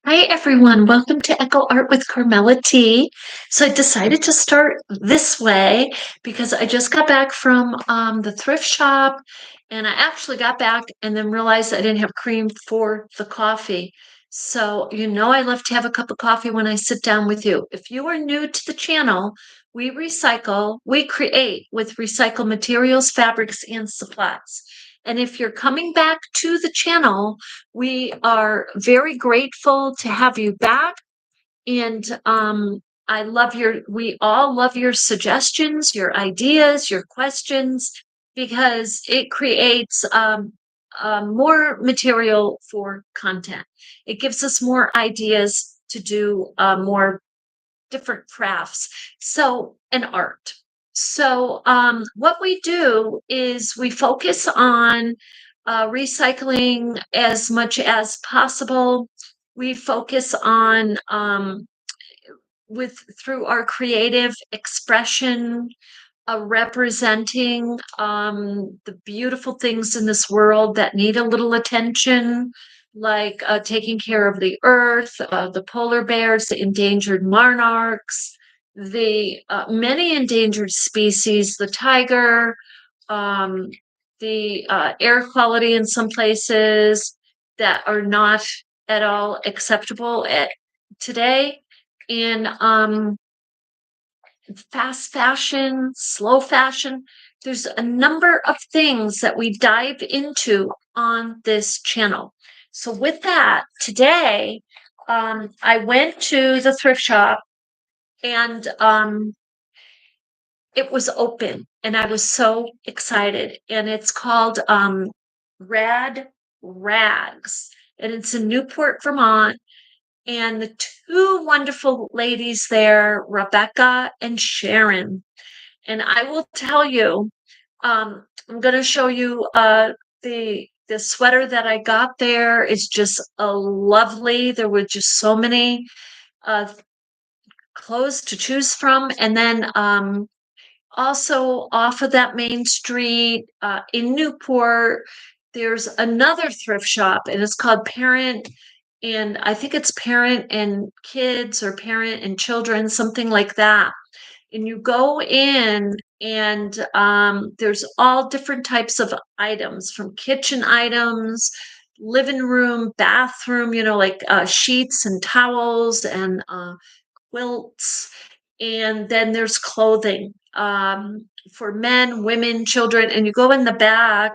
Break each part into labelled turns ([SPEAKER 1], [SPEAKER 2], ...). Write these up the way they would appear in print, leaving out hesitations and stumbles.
[SPEAKER 1] Hi everyone, welcome to Echo Art with Carmella-T. So I decided to start this way because I just got back from the thrift shop, and I actually got back and then realized I didn't have cream for the coffee. So I love to have a cup of coffee when I sit down with you. If you are new to the channel, we create with recycled materials, fabrics, and supplies. And if you're coming back to the channel, we are very grateful to have you back. And we all love your suggestions, your ideas, your questions, because it creates more material for content. It gives us more ideas to do more different crafts. And art. What we do is we focus on recycling as much as possible. We focus on with through our creative expression, representing the beautiful things in this world that need a little attention, like taking care of the earth, the polar bears, the endangered monarchs, the many endangered species, the tiger, um, the air quality in some places that are not at all acceptable today. And fast fashion, slow fashion. There's a number of things that we dive into on this channel. So with that, today, I went to the thrift shop, and it was open and I was so excited. And it's called Rad Rags, and it's in Newport, Vermont. And the two wonderful ladies there, Rebecca and Sharon. And I will tell you, I'm going to show you the sweater that I got there is just a lovely. There were just so many uh, clothes to choose from, and then also off of that main street in Newport, there's another thrift shop, and it's called Parent. And I think it's Parent and Kids or Parent and Children, something like that. And you go in, and there's all different types of items, from kitchen items, living room, bathroom, like sheets and towels and quilts. And then there's clothing for men, women, children. And you go in the back,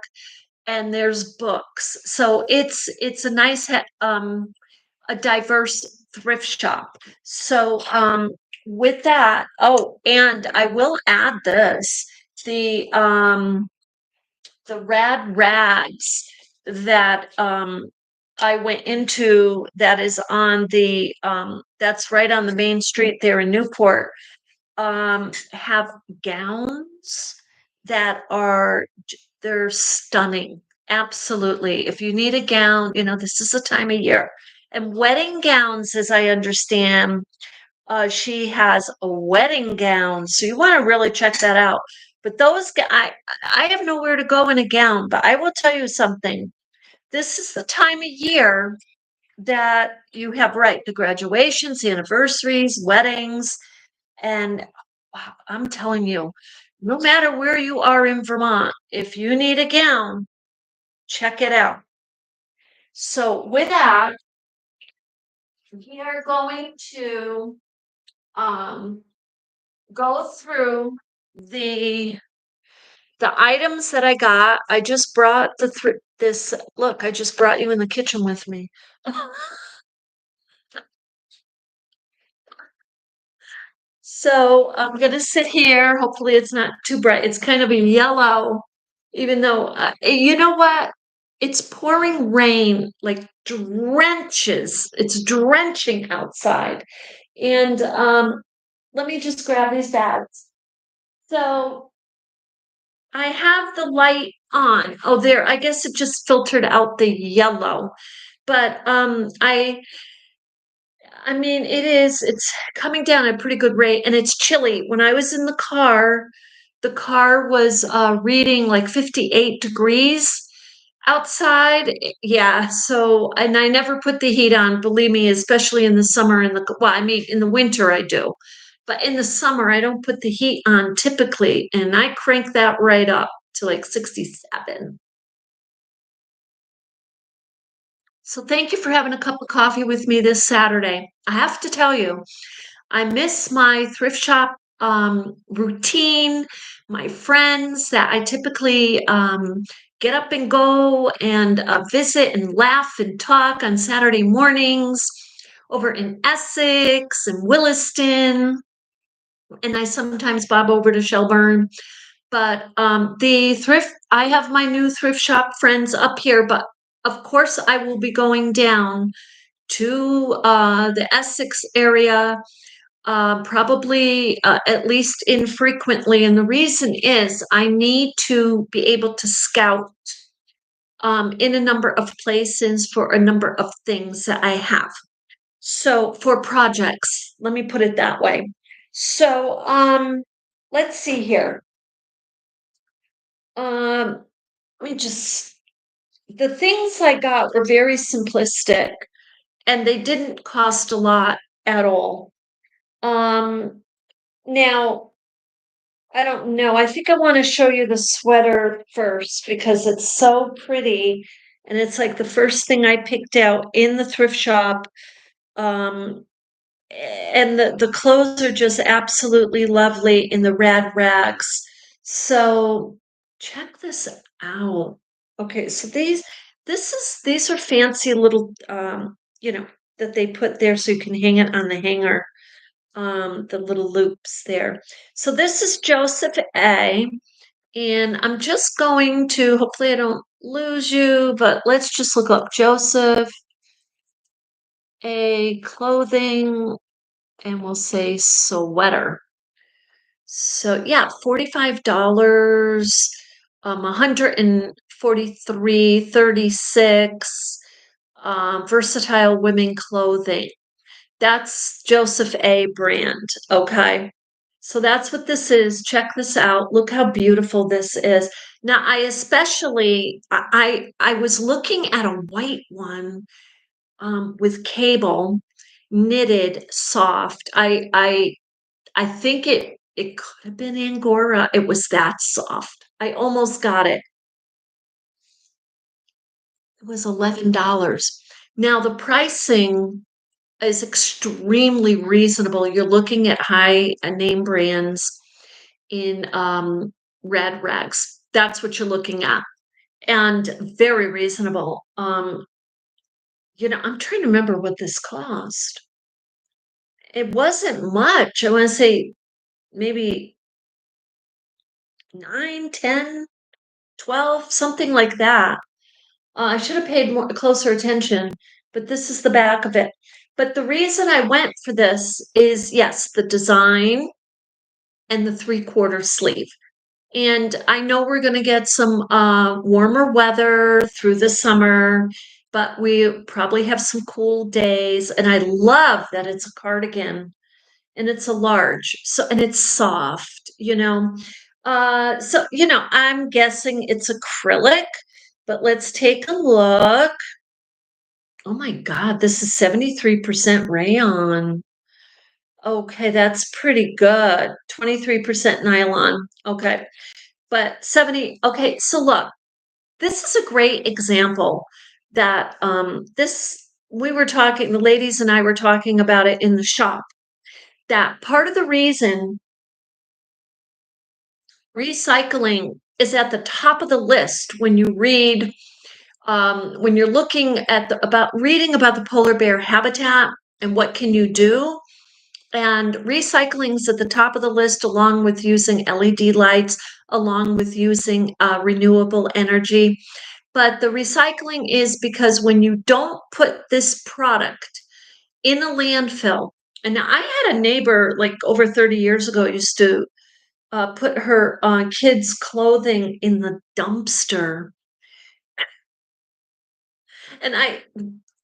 [SPEAKER 1] and there's books. So it's a nice a diverse thrift shop. With that, oh, and I will add this, the um the rad rags that I went into, that is on the that's right on the main street there in Newport, have gowns that they're stunning. Absolutely. If you need a gown, this is the time of year. And wedding gowns, as I understand, she has a wedding gown, so you want to really check that out. But I have nowhere to go in a gown, but I will tell you something. This is the time of year that you have, right, the graduations, the anniversaries, weddings, and I'm telling you, no matter where you are in Vermont, if you need a gown, check it out. So with that, we are going to um, go through the items that I got. I just brought this. Look, I just brought you in the kitchen with me. So I'm gonna sit here. Hopefully, it's not too bright. It's kind of a yellow, even though you know what? It's pouring rain, like drenches. It's drenching outside. And let me just grab these bags. So I have the light on. Oh, there. I guess it just filtered out the yellow. But I mean, it's coming down at a pretty good rate, and it's chilly. When I was in the car was reading like 58 degrees. Outside, yeah. So, and I never put the heat on, believe me, especially in the summer and well, I mean, in the winter I do. But in the summer, I don't put the heat on typically, and I crank that right up to like 67. So thank you for having a cup of coffee with me this Saturday. I have to tell you, I miss my thrift shop routine, my friends that I typically get up and go and visit and laugh and talk on Saturday mornings over in Essex and Williston. And I sometimes bob over to Shelburne. But the thrift, I have my new thrift shop friends up here, but of course I will be going down to the Essex area, probably at least infrequently. And the reason is I need to be able to scout in a number of places for a number of things that I have. So for projects, let me put it that way. So let's see here. Let me just, the things I got were very simplistic and they didn't cost a lot at all. Um, Now, I don't know. I think I want to show you the sweater first because it's so pretty. And it's like the first thing I picked out in the thrift shop. Um, and the clothes are just absolutely lovely in the rad rags. So check this out. Okay, so these are fancy little you know, that they put there so you can hang it on the hanger, the little loops there. So this is Joseph A. And I'm just going to, hopefully I don't lose you, but let's just look up Joseph A clothing and we'll say sweater. So yeah, $45, 143.36, versatile women clothing. That's Joseph A brand. Okay. So that's what this is. Check this out. Look how beautiful this is. Now I especially I was looking at a white one with cable knitted soft. I think it could have been Angora. It was that soft. I almost got it. It was $11. Now the pricing is extremely reasonable. You're looking at high name brands in red rags. That's what you're looking at. And very reasonable. I'm trying to remember what this cost. It wasn't much. I want to say maybe 9, 10, 12, something like that. I should have paid more closer attention, but this is the back of it. But the reason I went for this is yes, the design and the 3/4 sleeve. And I know we're going to get some warmer weather through the summer, but we probably have some cool days. And I love that it's a cardigan and it's a large. So, and it's soft. I'm guessing it's acrylic, but let's take a look. Oh my God, this is 73% rayon. Okay, that's pretty good. 23% nylon. Okay. But 70, okay, so look, this is a great example that this we were talking, the ladies and I were talking about it in the shop. That part of the reason recycling is at the top of the list when you read when you're looking at about reading about the polar bear habitat and what can you do. And recycling is at the top of the list, along with using LED lights, along with using renewable energy. But the recycling is because when you don't put this product in a landfill, and I had a neighbor like over 30 years ago used to put her kids' clothing in the dumpster,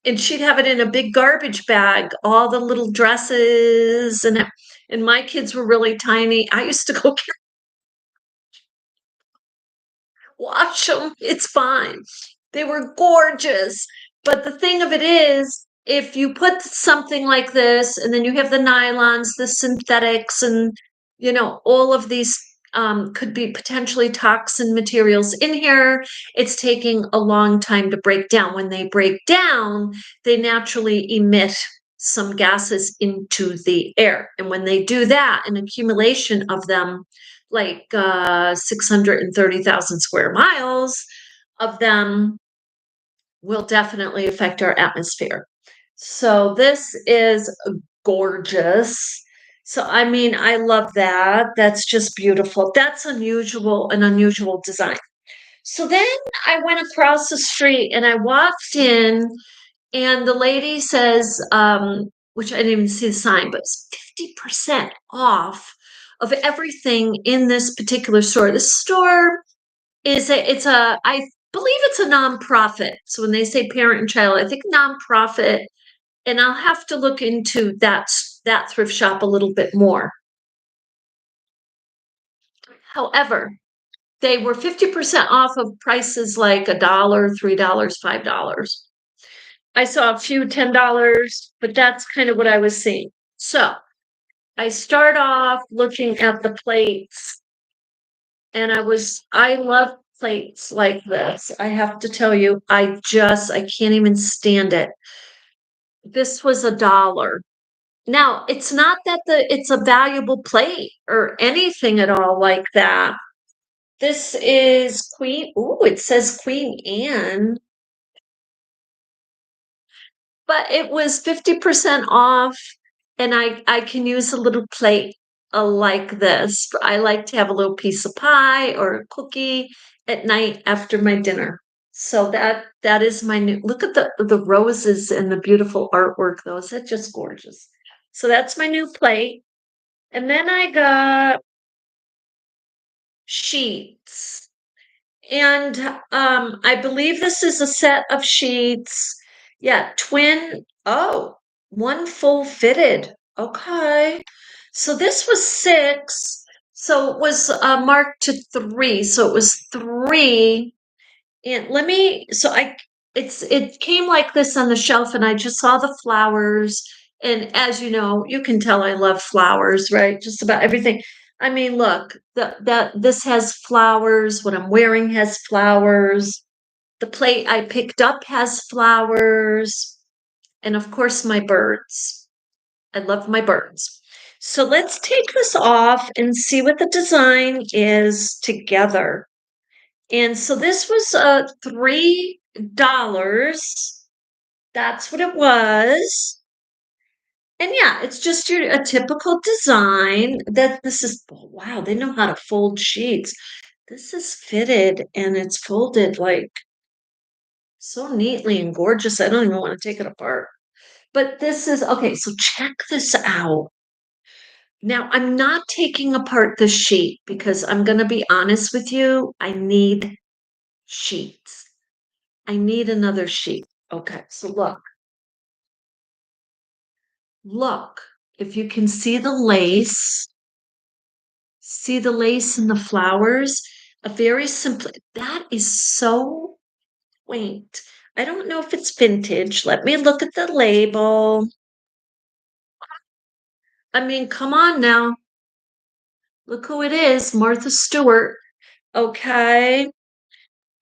[SPEAKER 1] and she'd have it in a big garbage bag, all the little dresses, and my kids were really tiny. I used to go wash them. It's fine. They were gorgeous. But the thing of it is, if you put something like this, and then you have the nylons, the synthetics, and all of these could be potentially toxin materials in here, it's taking a long time to break down. When they break down, they naturally emit some gases into the air. And when they do that, an accumulation of them, like 630,000 square miles of them, will definitely affect our atmosphere. So this is gorgeous. So I mean, I love that. That's just beautiful. That's unusual, an unusual design. So then I went across the street and I walked in, and the lady says, which I didn't even see the sign, but it's 50% off of everything in this particular store. The store I believe it's a nonprofit. So when they say parent and child, I think nonprofit, and I'll have to look into that thrift shop a little bit more. However, they were 50% off of prices like $1, $3, $5. I saw a few $10, but that's kind of what I was seeing. So I start off looking at the plates, and I love plates like this. I have to tell you, I can't even stand it. This was $1. Now, it's not that it's a valuable plate or anything at all like that. This is it says Queen Anne, but it was 50% off, and I can use a little plate like this. I like to have a little piece of pie or a cookie at night after my dinner. So that is my new look at the roses and the beautiful artwork, though. Is that just gorgeous? So that's my new plate. And then I got sheets. And I believe this is a set of sheets. Yeah, one full fitted. Okay. So this was 6. So it was marked to 3. So it was 3. And it came like this on the shelf, and I just saw the flowers. And as you know, you can tell I love flowers, right? Just about everything. I mean, look, that this has flowers. What I'm wearing has flowers. The plate I picked up has flowers. And of course, my birds. I love my birds. So let's take this off and see what the design is together. And so this was $3. That's what it was. And yeah, it's just a typical design that this is, oh, wow, they know how to fold sheets. This is fitted and it's folded like so neatly and gorgeous. I don't even want to take it apart. But this is okay, so check this out. Now, I'm not taking apart the sheet because I'm going to be honest with you. I need sheets. I need another sheet. Okay, so look, if you can see the lace and the flowers, a very simple, that is so quaint. I don't know if it's vintage. Let me look at the label. I mean, come on now. Look who it is, Martha Stewart. Okay.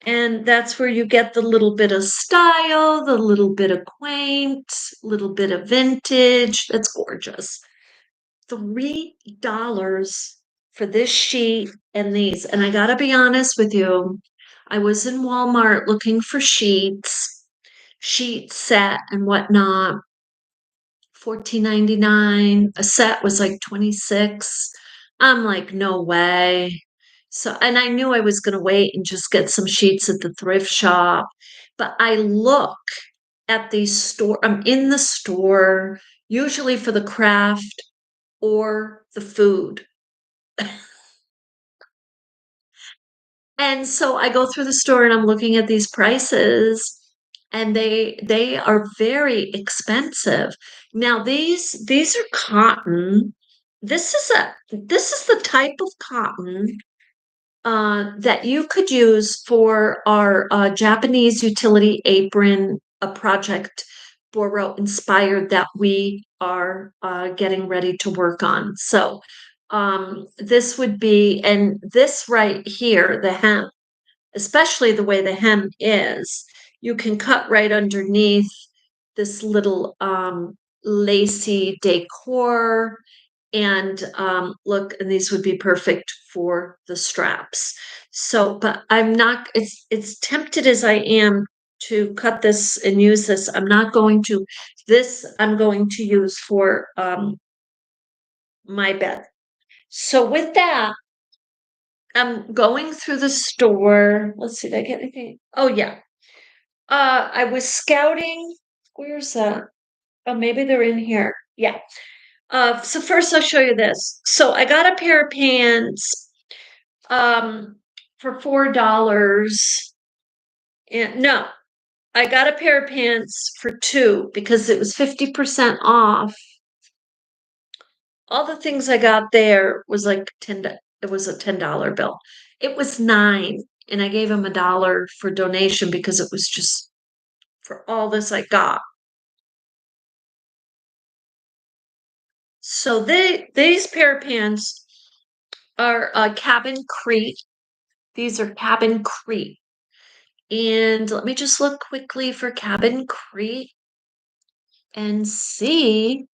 [SPEAKER 1] And that's where you get the little bit of style, the little bit of quaint, little bit of vintage. That's gorgeous. $3 for this sheet and these. And I gotta be honest with you, I was in Walmart looking for sheet set and whatnot. $14.99. A set was like 26. I'm like, no way. So, and I knew I was going to wait and just get some sheets at the thrift shop. But I look at these I'm in the store, usually for the craft or the food. And so I go through the store and I'm looking at these prices, and they are very expensive. Now these are cotton. This is the type of cotton that you could use for our Japanese utility apron, a project Boro inspired that we are getting ready to work on. So this would be, and this right here, the hem, especially the way the hem is, you can cut right underneath this little lacy decor. And look, and these would be perfect for the straps. So, but I'm not, it's tempted as I am to cut this and use this. I'm not going to, this I'm going to use for my bed. So with that, I'm going through the store. Let's see, did I get anything? Oh yeah. I was scouting. Where's that? Oh, maybe they're in here. Yeah. So first I'll show you this. So I got a pair of pants for $4. And no, I got a pair of pants for two because it was 50% off. All the things I got there was like it was a $10 bill. It was 9, and I gave him $1 for donation because it was just for all this I got. So these pair of pants are Cabin Creek. These are Cabin Creek. And let me just look quickly for Cabin Creek and see.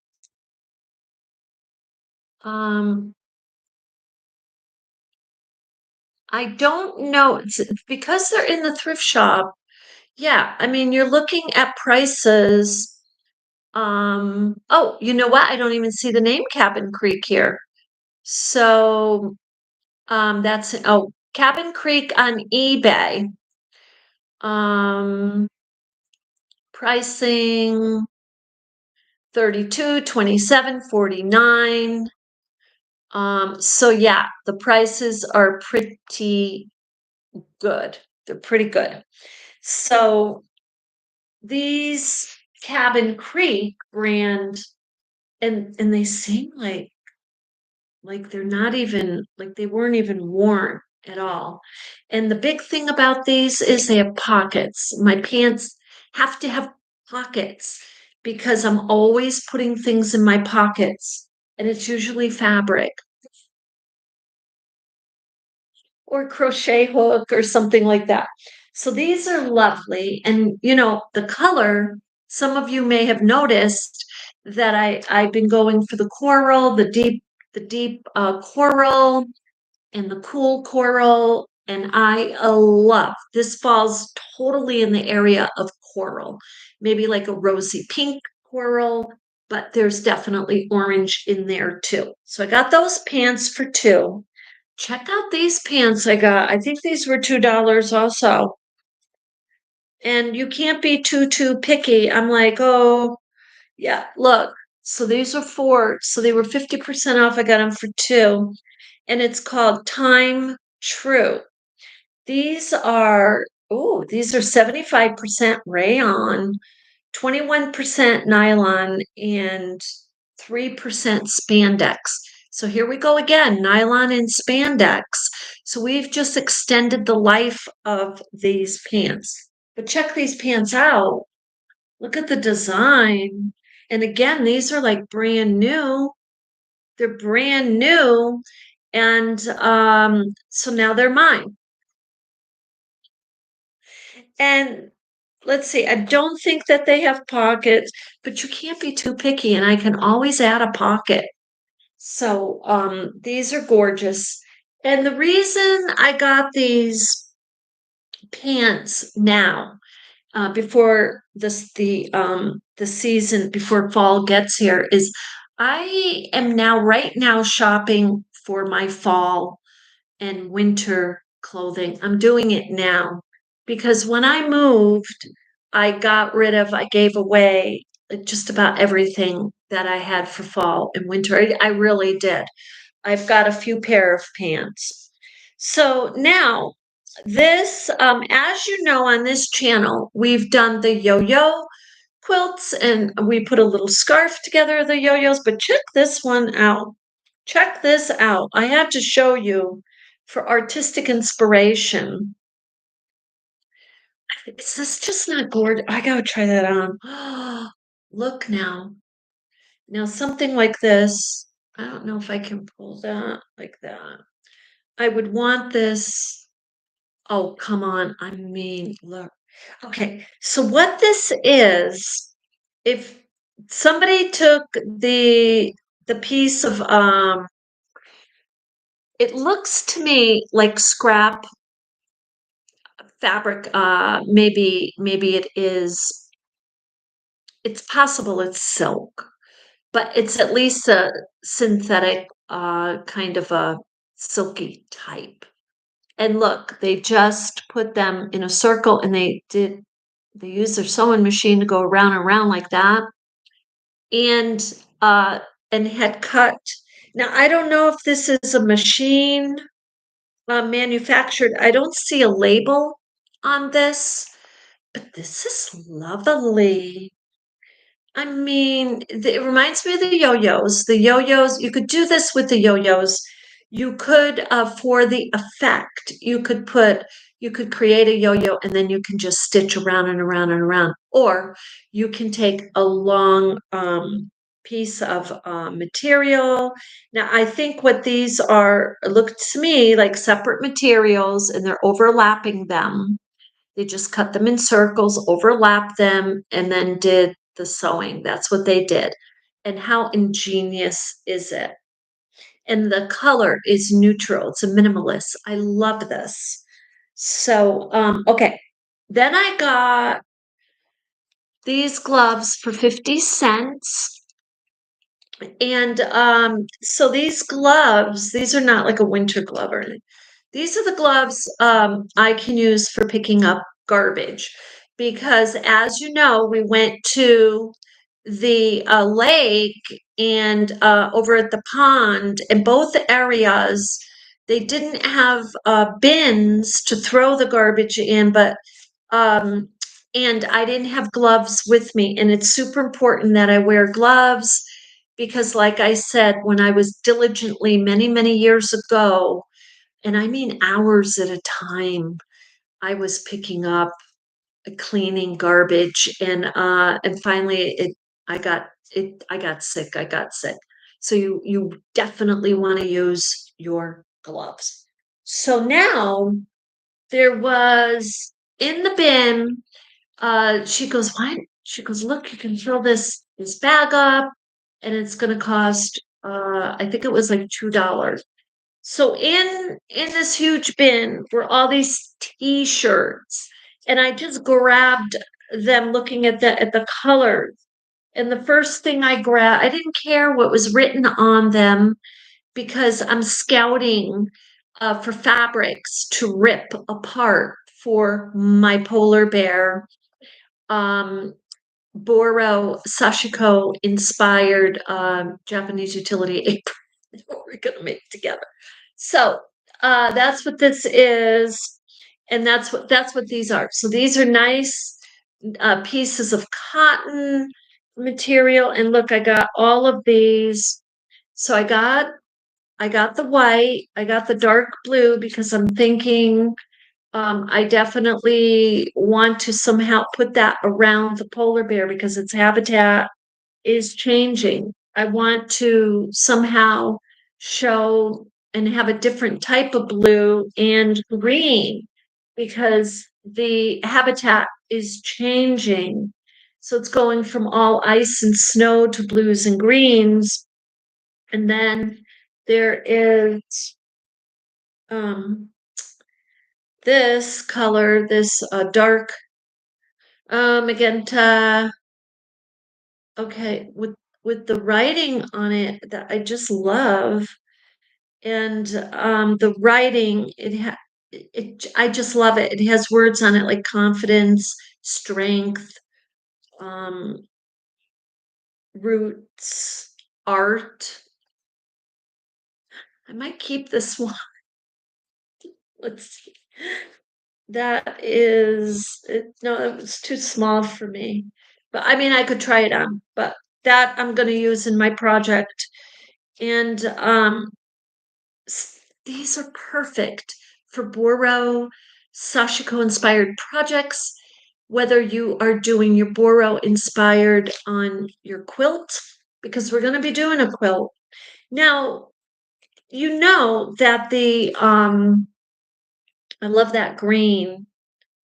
[SPEAKER 1] Um, I don't know. It's because they're in the thrift shop. Yeah, I mean, you're looking at prices. Oh, you know what? I don't even see the name Cabin Creek here. So, that's oh, Cabin Creek on eBay. Um, pricing 32, 27, 49. So yeah, the prices are pretty good. They're pretty good. So these Cabin Creek brand, and they seem like they're not even like they weren't even worn at all. And the big thing about these is they have pockets. My pants have to have pockets because I'm always putting things in my pockets, and it's usually fabric or crochet hook or something like that. So these are lovely. And the color, some of you may have noticed that I've been going for the coral, the deep coral and the cool coral. And I love this falls totally in the area of coral, maybe like a rosy pink coral, but there's definitely orange in there too. So I got those pants for two. Check out these pants I got. I think these were $2 also. And you can't be too picky. I'm like, oh, yeah, look. So these are four. So they were 50% off. I got them for two. And it's called Time True. These are 75% rayon, 21% nylon, and 3% spandex. So here we go again, nylon and spandex. So we've just extended the life of these pants. But check these pants out. Look at the design. And again, these are like brand new. They're brand new. And so now they're mine. And let's see, I don't think that they have pockets, but you can't be too picky, and I can always add a pocket. So these are gorgeous. And the reason I got these pants now, before the season, before fall gets here, is I am now right now shopping for my fall and winter clothing. I'm doing it now because when I moved, I gave away just about everything that I had for fall and winter. I really did. I've got a few pair of pants. So now, as you know, on this channel, we've done the yo-yo quilts and we put a little scarf together, the yo-yos, but check this one out. Check this out. I had to show you for artistic inspiration. Is this just not gorgeous? I gotta try that on. Look now. Now something like this. I don't know if I can pull that like that. I would want this. Oh, come on. I mean, look. Okay, so what this is, if somebody took the piece of it looks to me like scrap fabric, maybe it is, it's possible it's silk, but it's at least a synthetic kind of a silky type. And look, they just put them in a circle and they use their sewing machine to go around and around like that. And uh and had cut. Now I don't know if this is a machine manufactured. I don't see a label on this, but this is lovely. I mean, it reminds me of the yo-yos. The yo-yos, you could do this with the yo-yos. You could, for the effect, you could create a yo-yo and then you can just stitch around and around and around. Or you can take a long piece of material. Now, I think what these are look to me like separate materials and they're overlapping them. They just cut them in circles, overlapped them, and then did the sewing. That's what they did. And how ingenious is it? And the color is neutral. It's a minimalist. I love this. So, okay. Then I got these gloves for 50 cents. And so these gloves, these are not like a winter glove or anything. These are the gloves I can use for picking up garbage because, as you know, we went to the lake and over at the pond, in both areas, they didn't have bins to throw the garbage in, but and I didn't have gloves with me. And it's super important that I wear gloves because, like I said, when I was diligently many, many years ago, and I mean hours at a time, I was picking up, cleaning garbage, and finally I got sick. I got sick. So you definitely want to use your gloves. So now there was in the bin, she goes, "What?" She goes, "Look, you can fill this bag up and it's gonna cost I think it was like $2." So in this huge bin were all these t-shirts, and I just grabbed them looking at the colors. And the first thing I grabbed, I didn't care what was written on them because I'm scouting for fabrics to rip apart for my polar bear um, Boro Sashiko inspired Japanese utility apron that we're going to make together. So that's what this is, and that's what these are. So these are nice pieces of cotton material, and look, I got all of these. So I got the white, I got the dark blue because I'm thinking I definitely want to somehow put that around the polar bear because its habitat is changing. I want to somehow show and have a different type of blue and green because the habitat is changing. So it's going from all ice and snow to blues and greens. And then there is um, this color, this dark magenta, okay, with the writing on it that I just love. And the writing, I just love it. It has words on it like confidence, strength, um, roots, art. I might keep this one. Let's see. That is it, no, it was too small for me. But I mean, I could try it on, but that I'm going to use in my project. And these are perfect for Boro Sashiko inspired projects, whether you are doing your Boro inspired on your quilt, because we're going to be doing a quilt. Now, you know that I love that green.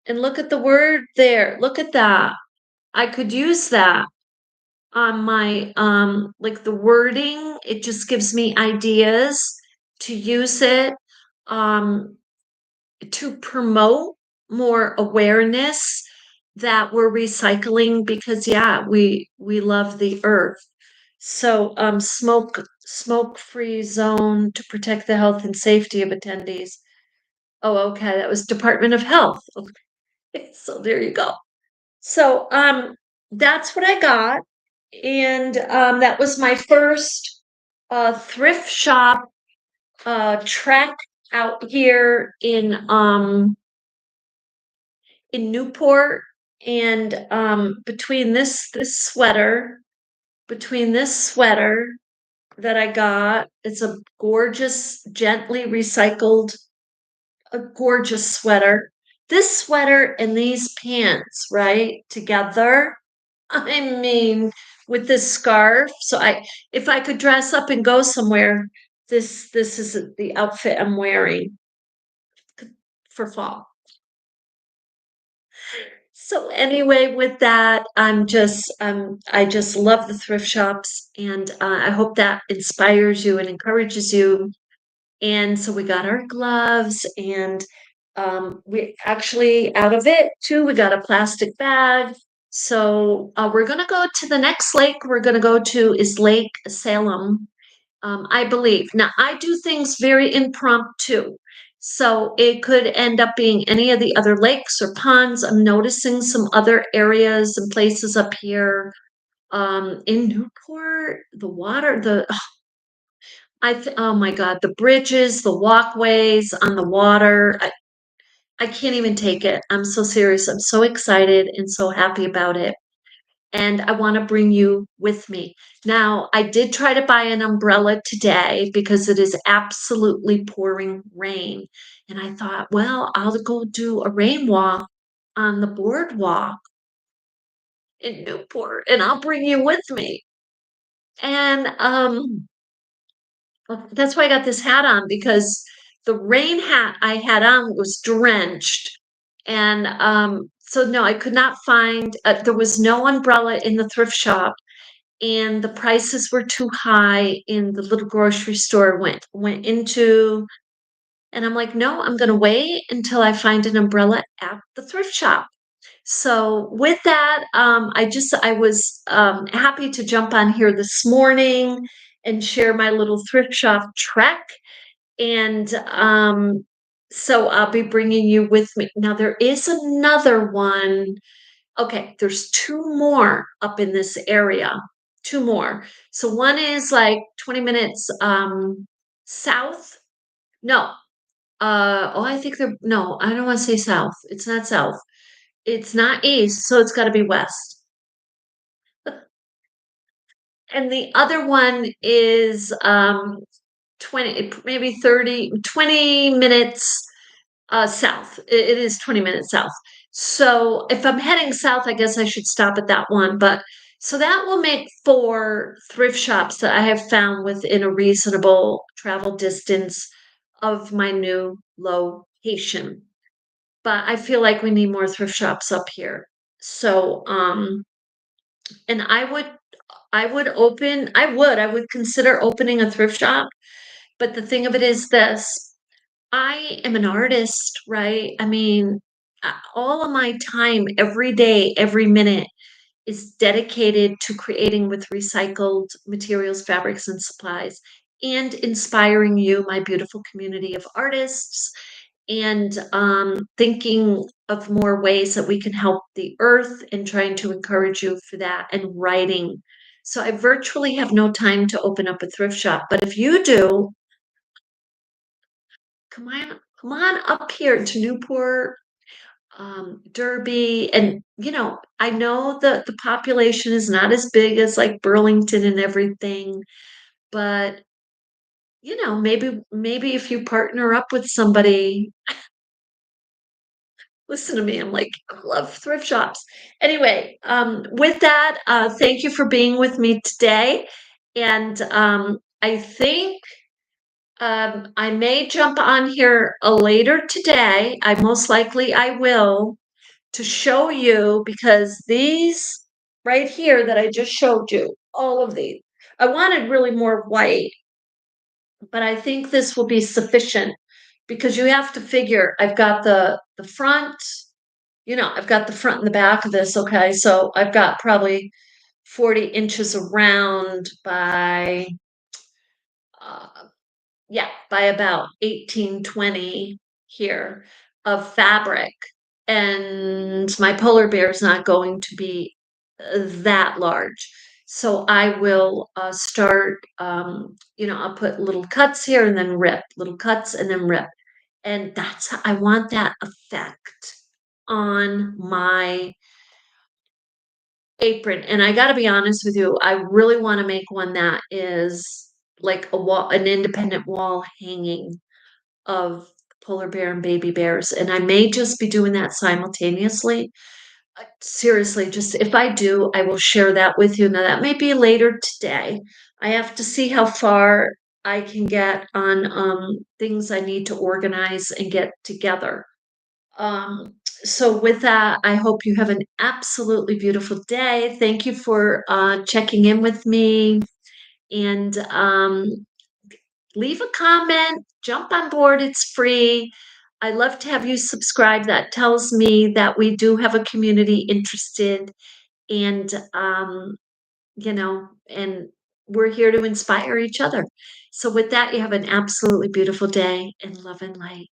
[SPEAKER 1] And look at the word there. Look at that. I could use that on my like the wording. It just gives me ideas to use it um to promote more awareness that we're recycling, because yeah, we love the earth. So smoke free zone to protect the health and safety of attendees. Oh, okay, that was Department of Health. Okay, so there you go. So that's what I got. And that was my first thrift shop trek out here in Newport. And between between this sweater that I got, it's a gorgeous, gently recycled, a gorgeous sweater. This sweater and these pants, right, together. I mean, with this scarf. So if I could dress up and go somewhere, this is the outfit I'm wearing for fall. So anyway, with that, I just love the thrift shops, and I hope that inspires you and encourages you. And so we got our gloves, and we actually out of it too, we got a plastic bag. So we're gonna go to the next lake we're gonna go to is Lake Salem, I believe. Now, I do things very impromptu. So it could end up being any of the other lakes or ponds. I'm noticing some other areas and places up here in Newport, the water, oh my God, the bridges, the walkways on the water. I can't even take it. I'm so serious. I'm so excited and so happy about it, and I want to bring you with me. Now, I did try to buy an umbrella today because it is absolutely pouring rain. And I thought, well, I'll go do a rain walk on the boardwalk in Newport and I'll bring you with me. And well, that's why I got this hat on, because the rain hat I had on was drenched. And so no, I could not find there was no umbrella in the thrift shop, and the prices were too high in the little grocery store went into. And I'm like, no, I'm going to wait until I find an umbrella at the thrift shop. So with that, I was happy to jump on here this morning and share my little thrift shop trek. And so I'll be bringing you with me. Now there is another one. Okay, there's two more up in this area. Two more. So one is like 20 minutes south. No. Oh, I think they're no, I don't want to say south. It's not south. It's not east, so it's got to be west. And the other one is 20, maybe 30, 20 minutes south. It is 20 minutes south. So if I'm heading south, I guess I should stop at that one. But so that will make four thrift shops that I have found within a reasonable travel distance of my new location. But I feel like we need more thrift shops up here. So and I would consider opening a thrift shop. But the thing of it is this: I am an artist, right? I mean, all of my time, every day, every minute is dedicated to creating with recycled materials, fabrics, and supplies, and inspiring you, my beautiful community of artists, and thinking of more ways that we can help the earth and trying to encourage you for that, and writing. So I virtually have no time to open up a thrift shop. But if you do, come on up here to Newport, Derby, and I know the population is not as big as like Burlington and everything, but maybe if you partner up with somebody. Listen to me, I'm like, I love thrift shops. Anyway, with that, thank you for being with me today. And I think I may jump on here later today. I most likely I will, to show you, because these right here that I just showed you, all of these, I wanted really more white, but I think this will be sufficient because you have to figure I've got the front, I've got the front and the back of this, okay? So I've got probably 40 inches around by uh yeah, by about 18, 20 here of fabric. And my polar bear is not going to be that large. So I will start, I'll put little cuts here and then rip, little cuts and then rip. And that's how I want that effect on my apron. And I got to be honest with you, I really want to make one that is like a wall, an independent wall hanging of polar bear and baby bears. And I may just be doing that simultaneously. Seriously, just if I do, I will share that with you. Now, that may be later today. I have to see how far I can get on things I need to organize and get together. So with that, I hope you have an absolutely beautiful day. Thank you for checking in with me, and leave a comment, jump on board. It's free. I love to have you subscribe. That tells me that we do have a community interested, and and we're here to inspire each other. So with that, you have an absolutely beautiful day, and love and light.